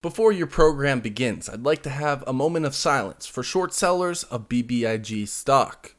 Before your program begins, I'd like to have a moment of silence for short sellers of BBIG stock.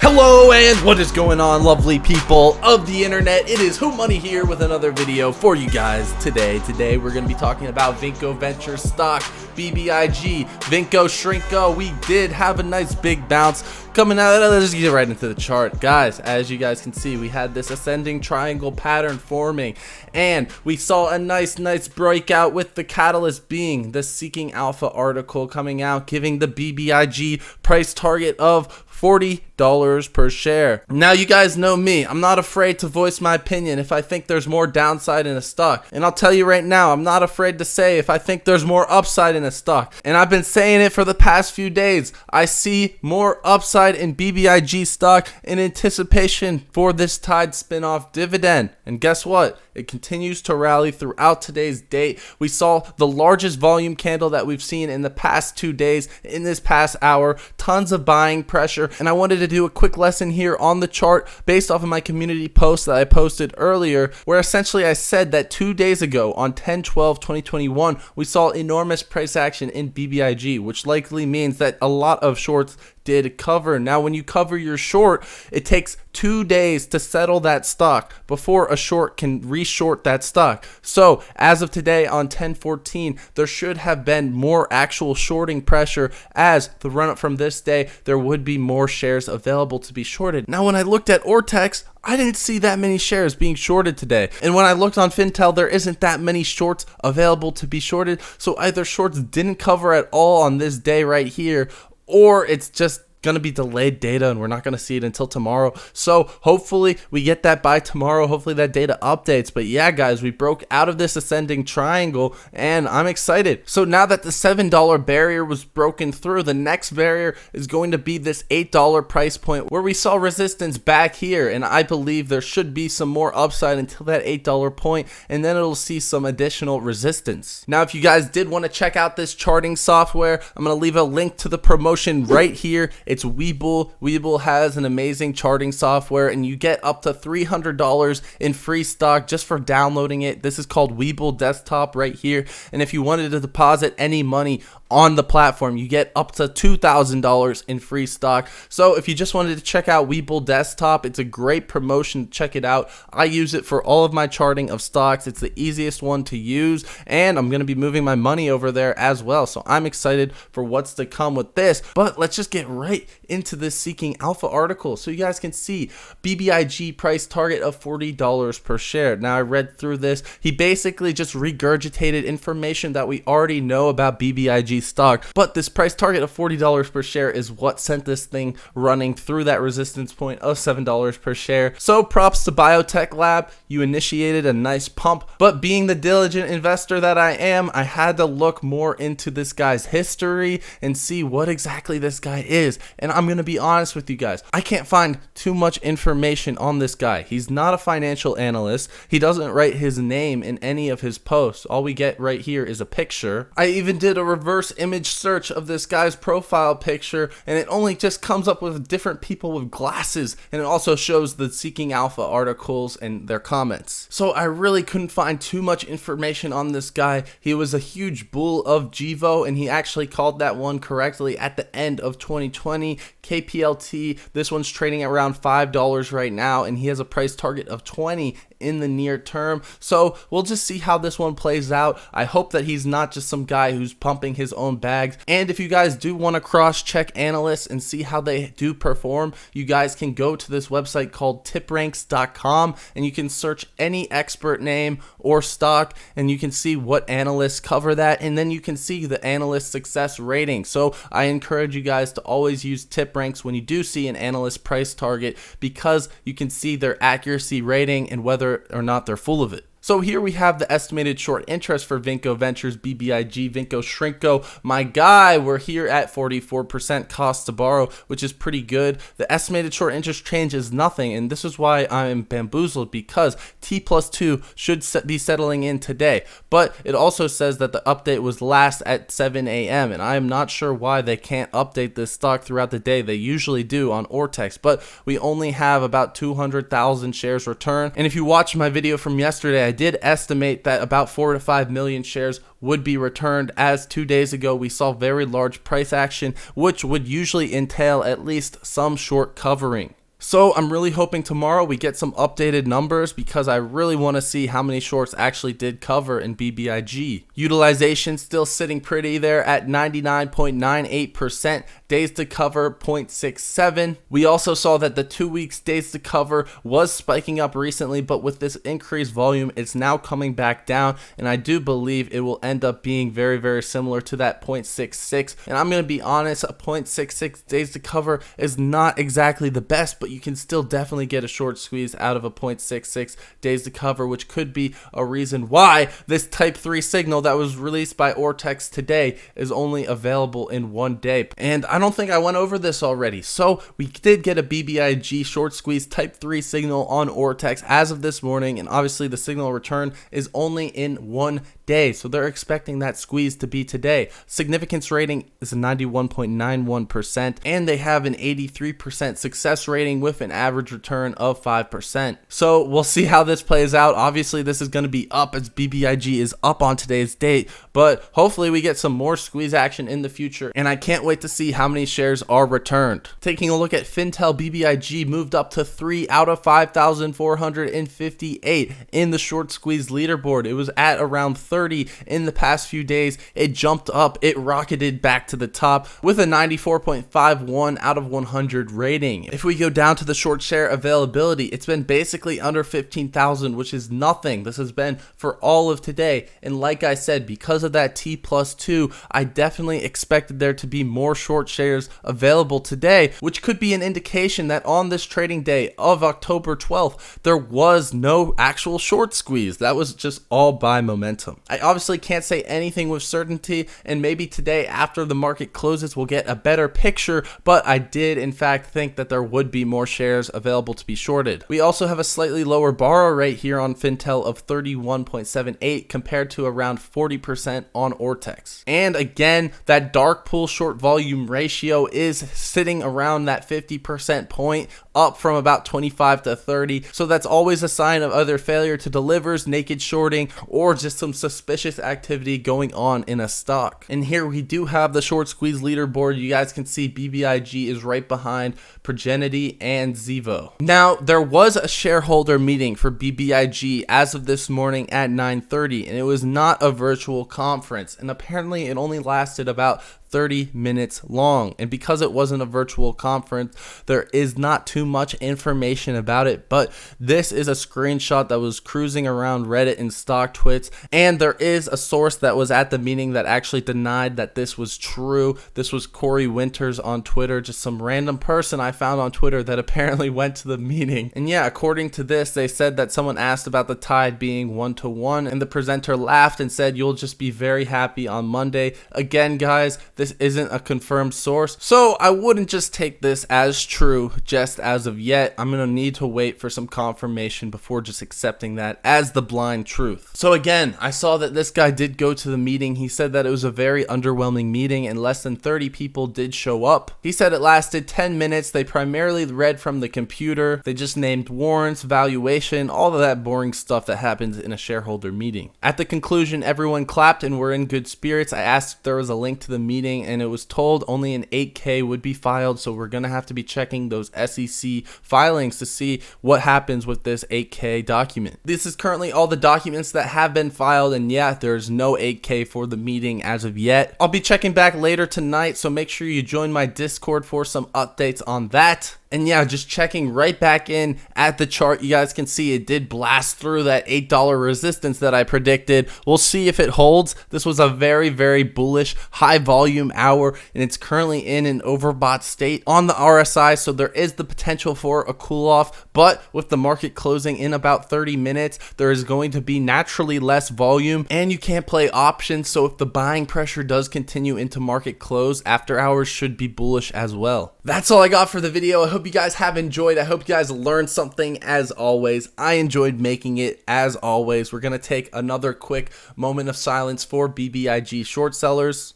Hello and what is going on, lovely people of the internet? It is Hootmoney here with another video for you guys today. Today we're going to be talking about Vinco Venture stock, BBIG, Vinco Shrinko. We did have a nice big bounce coming out. Let's get right into the chart. Guys, as you guys can see, we had this ascending triangle pattern forming and we saw a nice breakout with the catalyst being the Seeking Alpha article coming out, giving the BBIG price target of $40 per share. Now you guys know me, I'm not afraid to voice my opinion if I think there's more downside in a stock, and I'll tell you right now, I'm not afraid to say if I think there's more upside in a stock, and I've been saying it for the past few days. I see more upside in BBIG stock in anticipation for this Tide spinoff dividend, and guess what? It continues to rally throughout today's date. We saw the largest volume candle that we've seen in the past 2 days, in this past hour, tons of buying pressure, and I wanted to do a quick lesson here on the chart based off of my community post that I posted earlier, where essentially I said that 2 days ago on 10/12/2021 we saw enormous price action in BBIG, which likely means that a lot of shorts did cover. Now when you cover your short, it takes 2 days to settle that stock before a short can reshort that stock. So as of today on 10/14, there should have been more actual shorting pressure, as the run up from this day there would be more shares available to be shorted. Now when I looked at Ortex, I didn't see that many shares being shorted today. And when I looked on Fintel, there isn't that many shorts available to be shorted. So either shorts didn't cover at all on this day right here, or it's just going to be delayed data and we're not going to see it until tomorrow. So hopefully we get that by tomorrow. Hopefully that data updates. But yeah, guys, we broke out of this ascending triangle and I'm excited. So now that the $7 barrier was broken through, the next barrier is going to be this $8 price point where we saw resistance back here, and I believe there should be some more upside until that $8 point, and then it'll see some additional resistance. Now if you guys did want to check out this charting software, I'm going to leave a link to the promotion right here. It's WeBull. WeBull has an amazing charting software, and you get up to $300 in free stock just for downloading it. This is called WeBull Desktop right here, and if you wanted to deposit any money on the platform, you get up to $2,000 in free stock. So if you just wanted to check out WeBull Desktop, it's a great promotion. Check it out. I use it for all of my charting of stocks. It's the easiest one to use, and I'm going to be moving my money over there as well. So I'm excited for what's to come with this. But let's just get right into this Seeking Alpha article so you guys can see BBIG price target of $40 per share. Now I read through this. He basically just regurgitated information that we already know about BBIG stock, but this price target of $40 per share is what sent this thing running through that resistance point of $7 per share. So props to Biotech Lab, you initiated a nice pump, but being the diligent investor that I am, I had to look more into this guy's history and see what exactly this guy is. And I'm gonna be honest with you guys, I can't find too much information on this guy. He's not a financial analyst. He doesn't write his name in any of his posts. All we get right here is a picture. I even did a reverse image search of this guy's profile picture, and it only just comes up with different people with glasses, and it also shows the Seeking Alpha articles and their comments. So I really couldn't find too much information on this guy. He was a huge bull of GVO, and he actually called that one correctly at the end of 2020. KPLT, this one's trading at around $5 right now, and he has a price target of 20 in the near term. So we'll just see how this one plays out. I hope that he's not just some guy who's pumping his own bags. And if you guys do want to cross-check analysts and see how they do perform, you guys can go to this website called tipranks.com, and you can search any expert name or stock, and you can see what analysts cover that, and then you can see the analyst success rating. So I encourage you guys to always use TipRanks when you do see an analyst price target, because you can see their accuracy rating and whether or not they're full of it. So here we have the estimated short interest for Vinco Ventures, BBIG, Vinco Shrinko. My guy, we're here at 44% cost to borrow, which is pretty good. The estimated short interest change is nothing, and this is why I'm bamboozled, because T+2 should be settling in today. But it also says that the update was last at 7 a.m., and I am not sure why they can't update this stock throughout the day. They usually do on Ortex, but we only have about 200,000 shares returned. And if you watched my video from yesterday, I I did estimate that about 4 to 5 million shares would be returned, as 2 days ago we saw very large price action, which would usually entail at least some short covering. So I'm really hoping tomorrow we get some updated numbers, because I really want to see how many shorts actually did cover in BBIG. Utilization still sitting pretty there at 99.98%. Days to cover 0.67. We also saw that the 2 weeks days to cover was spiking up recently, but with this increased volume, it's now coming back down, and I do believe it will end up being very, very similar to that 0.66. And I'm going to be honest, a 0.66 days to cover is not exactly the best, but you can still definitely get a short squeeze out of a 0.66 days to cover, which could be a reason why this type 3 signal that was released by Ortex today is only available in 1 day. And I don't think I went over this already. So we did get a BBIG short squeeze type 3 signal on Ortex as of this morning, and obviously the signal return is only in 1 day, so they're expecting that squeeze to be today. Significance rating is a 91.91%, and they have an 83% success rating with an average return of 5%. So we'll see how this plays out. Obviously this is going to be up, as BBIG is up on today's date, but hopefully we get some more squeeze action in the future, and I can't wait to see how many shares are returned. Taking a look at Fintel, BBIG moved up to 3 out of 5,458 in the short squeeze leaderboard. It was at around 30 in the past few days. It jumped up, it rocketed back to the top with a 94.51 out of 100 rating. If we go down to the short share availability, it's been basically under 15,000, which is nothing. This has been for all of today, and like I said, because of that T+2, I definitely expected there to be more short shares available today, which could be an indication that on this trading day of October 12th, there was no actual short squeeze. That was just all by momentum. I obviously can't say anything with certainty, and maybe today after the market closes we'll get a better picture, but I did in fact think that there would be more shares available to be shorted. We also have a slightly lower borrow rate here on Fintel of 31.78 compared to around 40% on Ortex. And again, that dark pool short volume ratio is sitting around that 50% point, up from about 25 to 30. So that's always a sign of either failure to delivers, naked shorting, or just some suspicious activity going on in a stock. And here we do have the short squeeze leaderboard. You guys can see BBIG is right behind Progenity and Zevo. Now, there was a shareholder meeting for BBIG as of this morning at 9:30, and it was not a virtual conference, and apparently it only lasted about 30 minutes long. And because it wasn't a virtual conference, there is not too much information about it, but this is a screenshot that was cruising around Reddit and StockTwits, and there is a source that was at the meeting that actually denied that this was true. This was Corey Winters on Twitter, just some random person I found on Twitter that apparently went to the meeting. And yeah, according to this, they said that someone asked about the tide being 1-to-1, and the presenter laughed and said, "You'll just be very happy on Monday." Again, guys, this isn't a confirmed source, so I wouldn't just take this as true just as of yet. I'm gonna need to wait for some confirmation before just accepting that as the blind truth. So again, I saw that this guy did go to the meeting. He said that it was a very underwhelming meeting and less than 30 people did show up. He said it lasted 10 minutes. They primarily read from the computer. They just named warrants, valuation, all of that boring stuff that happens in a shareholder meeting. At the conclusion, everyone clapped and were in good spirits. I asked if there was a link to the meeting, and it was told only an 8K would be filed, so we're going to have to be checking those SEC filings to see what happens with this 8K document. This is currently all the documents that have been filed, and yeah, there's no 8K for the meeting as of yet. I'll be checking back later tonight, so make sure you join my Discord for some updates on that. And yeah, just checking right back in at the chart, you guys can see it did blast through that $8 resistance that I predicted. We'll see if it holds. This was a very, very bullish high volume hour, and it's currently in an overbought state on the RSI, so there is the potential for a cool off, but with the market closing in about 30 minutes, there is going to be naturally less volume, and you can't play options, so if the buying pressure does continue into market close, after hours should be bullish as well. That's all I got for the video. I hope you guys have enjoyed. I hope you guys learned something as always. I enjoyed making it as always. We're going to take another quick moment of silence for BBIG short sellers.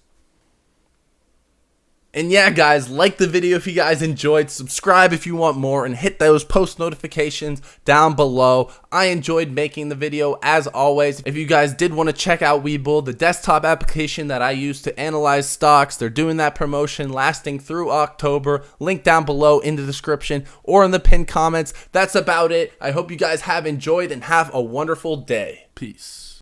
And yeah, guys, like the video if you guys enjoyed, subscribe if you want more, and hit those post notifications down below. I enjoyed making the video as always. If you guys did want to check out WeBull, the desktop application that I use to analyze stocks, they're doing that promotion lasting through October. Link down below in the description or in the pinned comments. That's about it. I hope you guys have enjoyed and have a wonderful day. Peace.